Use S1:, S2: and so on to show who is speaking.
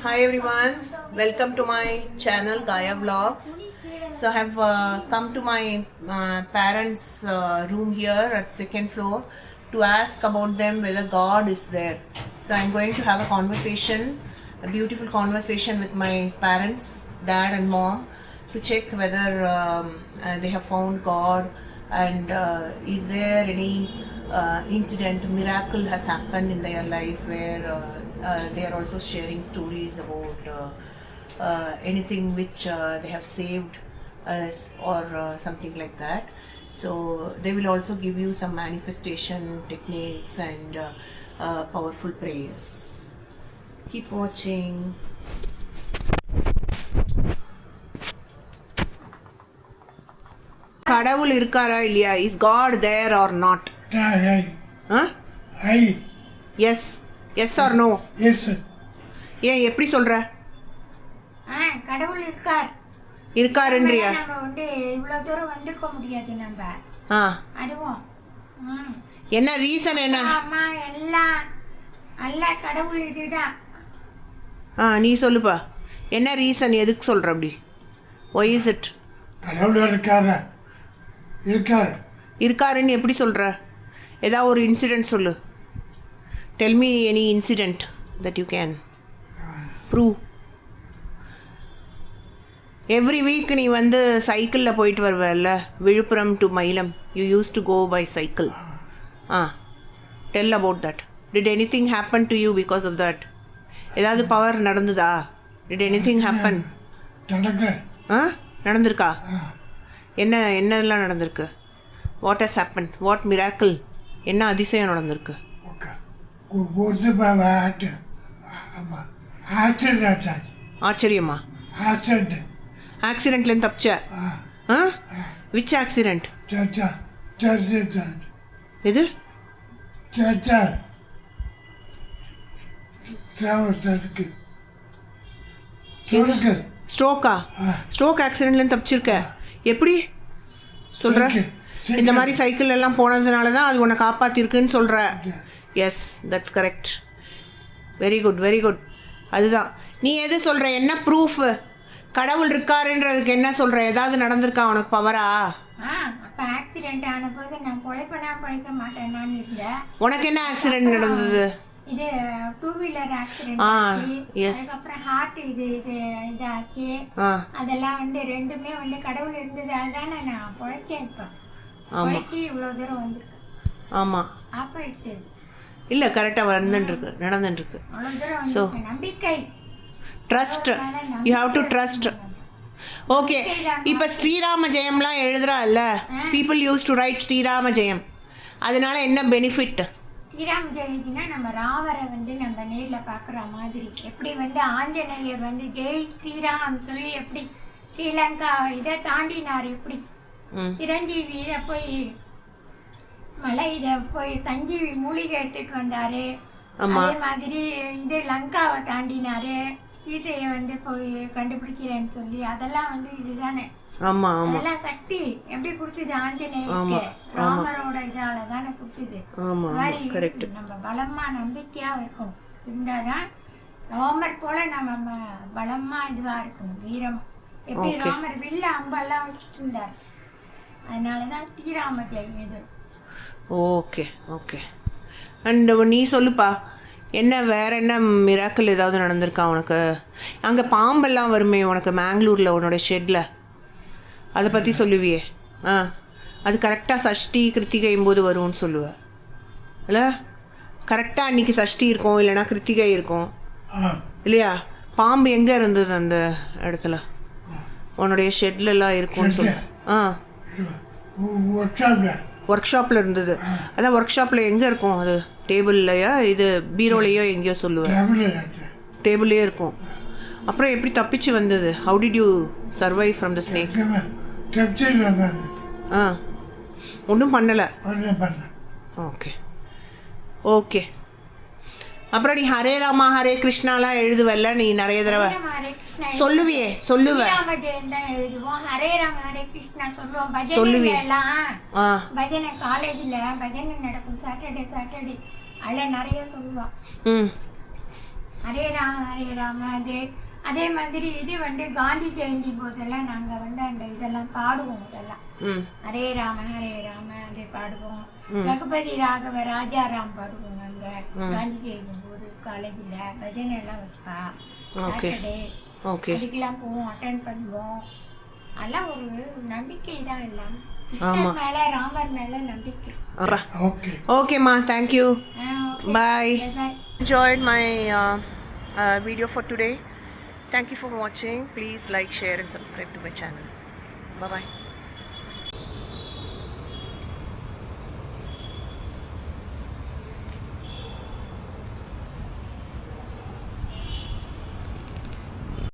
S1: Hi everyone, welcome to my channel Gaia Vlogs. So I have come to my parents' room here at second floor to ask about them whether God is there. So I'm going to have a conversation, a beautiful conversation with my parents, dad and mom, to check whether they have found God and is there any incident, miracle has happened in their life where they are also sharing stories about anything which they have saved us or something like that. So they will also give you some manifestation techniques and powerful prayers. Keep watching. கடவுள் இருக்காரா இல்லையா? Is God there or not? Yes. Yes or no?
S2: Yes.
S1: ஏன் எப்படி சொல்ற?
S3: கடவுள் இருக்கார்.
S1: இருக்காருன்றியா?
S3: நம்ம வந்து இவ்வளவு தூரம் வந்திருக்க முடியாது நம்ம. அதுவும்.
S1: என்ன ரீசன் என்ன?
S3: அம்மா எல்லாம் அல்ல கடவுள் இதுதான்.
S1: நீ சொல்லுப்பா. என்ன ரீசன் எதுக்கு சொல்ற அப்படி? Why is it?
S2: கடவுள்
S1: இருக்காருன்னு எப்படி சொல்ற? ஏதாவது ஒரு இன்சிடென்ட் சொல்லு. Tell me any incident that you can prove. Every week நீ வந்து சைக்கிளில் போயிட்டு வருவல்ல, Villupuram to Mailam. You used to go by cycle. Tell about that. Did anything happen to you because of that? ஏதாவது பவர் நடந்ததா? Did anything happen? நடந்திருக்கா? என்னெல்லாம் நடந்திருக்கு? What has happened? What miracle? என்ன அதிசயம் நடந்திருக்கு? ஆச்சரியமா? ஆக்சிடென்ட்லேருந்து தப்பிச்ச? Which accident? இது ஸ்ட்ரோக்கா? ஸ்ட்ரோக் ஆக்சிடென்ட்லேருந்து தப்பிச்சிருக்க? எப்படி சொல்கிற? இந்த மாதிரி சைக்கிள் எல்லாம் போனதுனால தான் அது உன்னை காப்பாற்றிருக்குன்னு சொல்கிற. Yes, that's correct. Very good, very good. அதுதான் நீ எது சொல்கிற? என்ன ப்ரூஃப்? கடவுள் இருக்காருன்றதுக்கு என்ன சொல்கிற? ஏதாவது நடந்திருக்கா உனக்கு பவரா?
S3: அப்போ ஆக்சிடென்ட் ஆன போது நான் பழைக்க மாட்டேன் நான் இருந்தேன்.
S1: உனக்கு என்ன ஆக்சிடென்ட் நடந்தது?
S3: இது 2 வீலர் ஆக்சிடென்ட். அதுக்கப்புறம் ஹார்ட் இதாச்சு. அதெல்லாம் வந்து ரெண்டுமே வந்து கடவுள் இருந்ததால தானே நான் பொழைச்சேன். இப்போ பொழைச்சி இவ்வளோ தூரம் வந்திருக்கேன்.
S1: ஆமாம்.
S3: அப்போ எடுத்தது
S1: இல்லை, கரெக்டாக நடந்துட்டுருக்கு. ஸோ
S3: நம்பிக்கை,
S1: trust, you have to trust. Okay, இப்போ ஸ்ரீராம ஜெயம்லாம் எழுதுறா இல்லை, people use to write Srirama Jayam. அதனால என்ன பெனிஃபிட்?
S3: ஸ்ரீராம ஜெயந்தினா நம்ம ராவரை வந்து நம்ம நேரில் பார்க்குற மாதிரி. எப்படி வந்து ஆஞ்சநேயர் வந்து ஜெய் ஸ்ரீராம் சொல்லி எப்படி ஸ்ரீலங்கா இதை தாண்டினார், எப்படி சிரஞ்சீவி இதை போய் மலையில போய் சஞ்சீவி மூலிகை எடுத்துட்டு வந்தாரு, அதே மாதிரி இது லங்காவை தாண்டினாரு, சீதையை வந்து போய் கண்டுபிடிக்கிறேன்னு சொல்லி. அதெல்லாம் வந்து இதுதானே. அதெல்லாம் சக்தி எப்படி கொடுத்தது ஆஞ்சநேயருக்கு? ராமரோட இதால தானே கொடுத்தது. மாதிரி நம்ம பலமா நம்பிக்கையா இருக்கும் இருந்தாதான் ராமர் போல நம்ம பலமா இதுவா இருக்கணும், வீரம். எப்படி ராமர் வில்ல அம்பெல்லாம் வச்சுட்டு இருந்தார், அதனாலதான் ஸ்ரீராம ஜெயம் இது.
S1: Okay okay. அண்ட் நீ சொல்லுப்பா, என்ன வேற என்ன மிராக்கிள் ஏதாவது நடந்திருக்கா உனக்கு? அங்கே பாம்பெல்லாம் வருமே உனக்கு மேங்களூரில் உன்னோட ஷெட்டில், அதை பற்றி சொல்லுவியே. அது கரெக்டாக சஷ்டி கிருத்திகையும் போது வரும்னு சொல்லுவேன் இல்லை? கரெக்டாக அன்றைக்கி சஷ்டி இருக்கும், இல்லைனா கிருத்திகை இருக்கும் இல்லையா? பாம்பு எங்கே இருந்தது அந்த இடத்துல? உன்னுடைய ஷெட்லலாம் இருக்கும்னு சொல்லுவேன். ஒர்க் ஷாப்பில் இருந்தது. அதான் ஒர்க் ஷாப்பில் எங்கே இருக்கும் அது? டேபிள்லையா, இது பீரோலையோ எங்கேயோ சொல்லுவேன். டேபிள்லேயே இருக்கும். அப்புறம் எப்படி தப்பிச்சு வந்தது? How did you survive from the snake? ஒன்றும் பண்ணலை. Okay okay. அப்புறம் நீ ஹரே ராமா ஹரே கிருஷ்ணாலாம் எழுதுவல்ல நீ நிறைய தடவை? சொல்லுவியே, சொல்லுவேன்.
S3: ஹரே ராம ஹரே கிருஷ்ணா சொல்லுவோம். பஜனை எல்லாம் பஜனை காலேஜில் பஜனை நடக்கும் சாட்டர்டே. அதில் நிறைய சொல்லுவான். ஹரே ராம அதே மாதிரி இது வந்து காந்தி ஜெயந்தி போதெல்லாம் நாங்கள் வந்து அந்த இதெல்லாம் பாடுவோம். இதெல்லாம் ஹரே ராம அது பாடுவோம். ரகுபதி ராகவ ராஜாராம் பாடுவோம் அங்கே காந்தி ஜெயந்தி போது காலேஜில் பஜனை எல்லாம் வச்சுப்பா. அதுக்கெல்லாம் போவோம், அட்டன் பண்ணுவோம். அதெல்லாம் ஒரு நம்பிக்கை தான் எல்லாம். மேலே ராமர் மேலே நம்பிக்கை.
S1: ஓகேம்மா, thank you, bye. Enjoyed my video for today. Thank you for watching. Please like, share and subscribe to my channel. Bye bye.